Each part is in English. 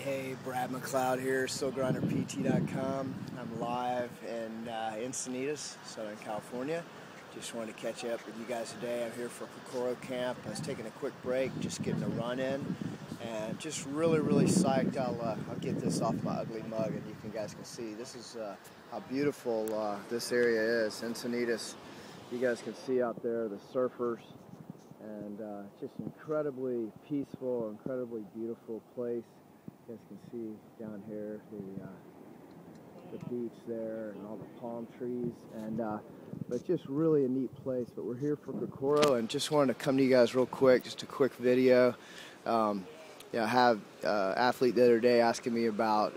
Hey, Brad McLeod here, SoulGrinderPT.com. I'm live in Encinitas, Southern California. Just wanted to catch up with you guys today. I'm here for Kokoro camp. I was taking a quick break, just getting a run in, and just really psyched. I'll get this off my ugly mug, and you guys can see this is how beautiful this area is. Encinitas, you guys can see out there the surfers, and just incredibly peaceful, incredibly beautiful place. You guys can see down here the beach there and all the palm trees, and but just really a neat place. But we're here for Kokoro, and just wanted to come to you guys real quick, just a quick video. I have an athlete the other day asking me about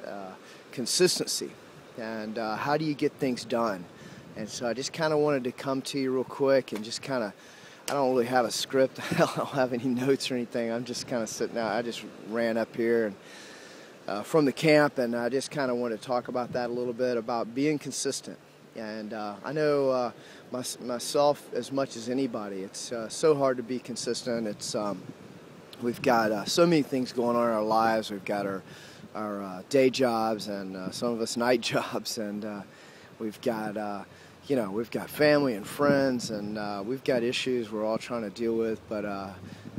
consistency and how do you get things done. And so I just kind of wanted to come to you real quick and just kind of, I don't really have a script. I don't have any notes or anything. I'm just kind of sitting out. I just ran up here and from the camp, and I just kind of want to talk about that a little bit, about being consistent. And I know myself as much as anybody, it's so hard to be consistent. It's we've got so many things going on in our lives. We've got our day jobs, and some of us night jobs, and we've got we've got family and friends, and we've got issues we're all trying to deal with, but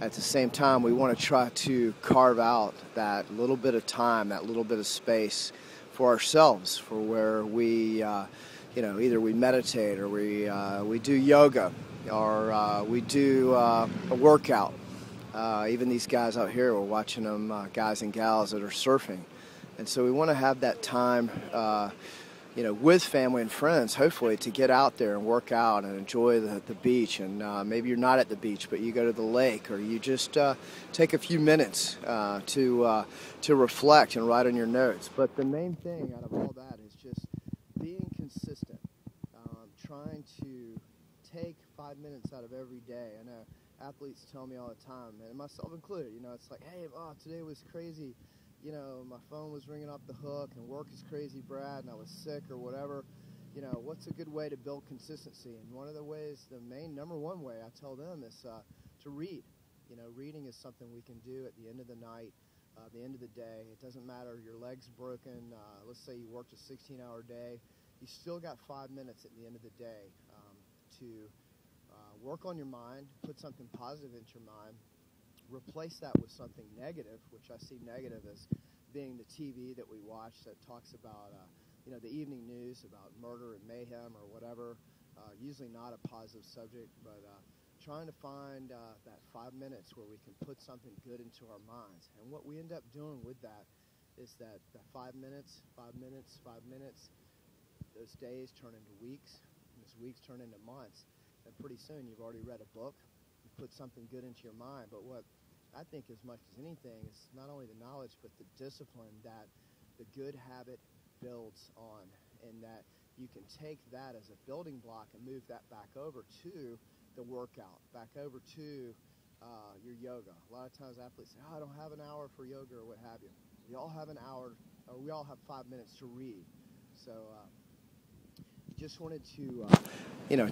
at the same time, we want to try to carve out that little bit of time, that little bit of space for ourselves, for where we, either we meditate, or we do yoga, or we do a workout. Even these guys out here, we're watching them, guys and gals that are surfing, and so we want to have that time, with family and friends, hopefully, to get out there and work out and enjoy the beach. And maybe you're not at the beach, but you go to the lake, or you just take a few minutes to reflect and write on your notes. But the main thing out of all that is just being consistent, trying to take 5 minutes out of every day. I know athletes tell me all the time, and myself included, it's like, hey, today was crazy. My phone was ringing off the hook, and work is crazy, Brad, and I was sick or whatever. What's a good way to build consistency? And one of the ways, the main number one way I tell them is to read. Reading is something we can do at the end of the night, the end of the day. It doesn't matter, your leg's broken. Let's say you worked a 16-hour day. You still got 5 minutes at the end of the day to work on your mind, put something positive into your mind, replace that with something negative, which I see negative as being the TV that we watch that talks about, the evening news about murder and mayhem or whatever. Usually not a positive subject, but trying to find that 5 minutes where we can put something good into our minds. And what we end up doing with that is that 5 minutes, those days turn into weeks, and those weeks turn into months, and pretty soon you've already read a book, you put something good into your mind. But what I think as much as anything is not only the knowledge, but the discipline that the good habit builds on, and that you can take that as a building block and move that back over to the workout, back over to your yoga. A lot of times athletes say, I don't have an hour for yoga or what have you. We all have an hour, or we all have 5 minutes to read. So just wanted to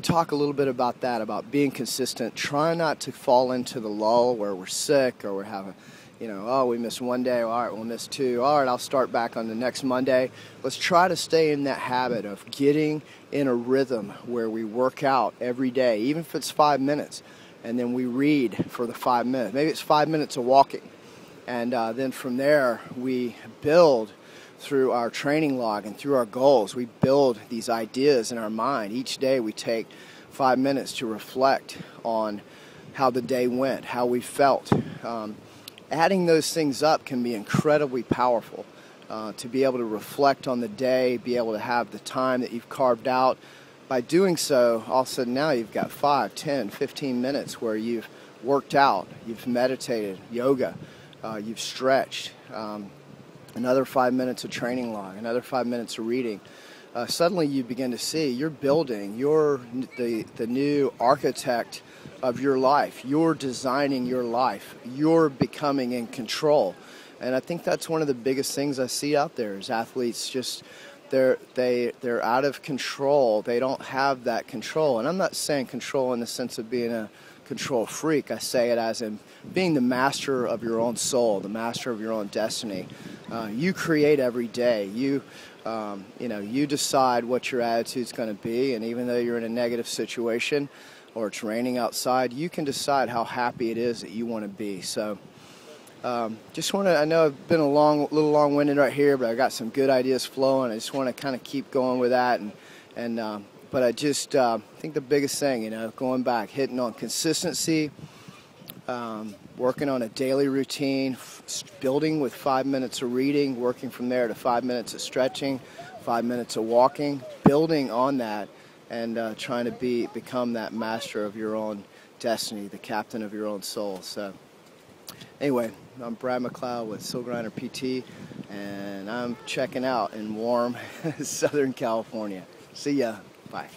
talk a little bit about that, about being consistent. Try not to fall into the lull where we're sick, or we're having, we missed one day, all right, we'll miss two, all right, I'll start back on the next Monday. Let's try to stay in that habit of getting in a rhythm where we work out every day, even if it's 5 minutes, and then we read for the 5 minutes. Maybe it's 5 minutes of walking, and then from there we build through our training log and through our goals. We build these ideas in our mind. Each day we take 5 minutes to reflect on how the day went, how we felt. Adding those things up can be incredibly powerful. To be able to reflect on the day, be able to have the time that you've carved out. By doing so, all of a sudden now you've got 5, 10, 15 minutes where you've worked out, you've meditated, yoga, you've stretched, another 5 minutes of training log, another 5 minutes of reading. Suddenly you begin to see you're building, you're the new architect of your life. You're designing your life. You're becoming in control. And I think that's one of the biggest things I see out there is athletes just, they're out of control. They don't have that control. And I'm not saying control in the sense of being a control freak. I say it as in being the master of your own soul, the master of your own destiny. You create every day. You decide what your attitude's going to be, and even though you're in a negative situation or it's raining outside, you can decide how happy it is that you want to be. So just want to, I know I've been a little long-winded right here, but I got some good ideas flowing. I just want to kind of keep going with that, but I just think the biggest thing, going back, hitting on consistency, working on a daily routine, building with 5 minutes of reading, working from there to 5 minutes of stretching, 5 minutes of walking, building on that, and trying to become that master of your own destiny, the captain of your own soul. So anyway, I'm Brad McLeod with Soul Grinder PT, and I'm checking out in warm Southern California. See ya. Bye.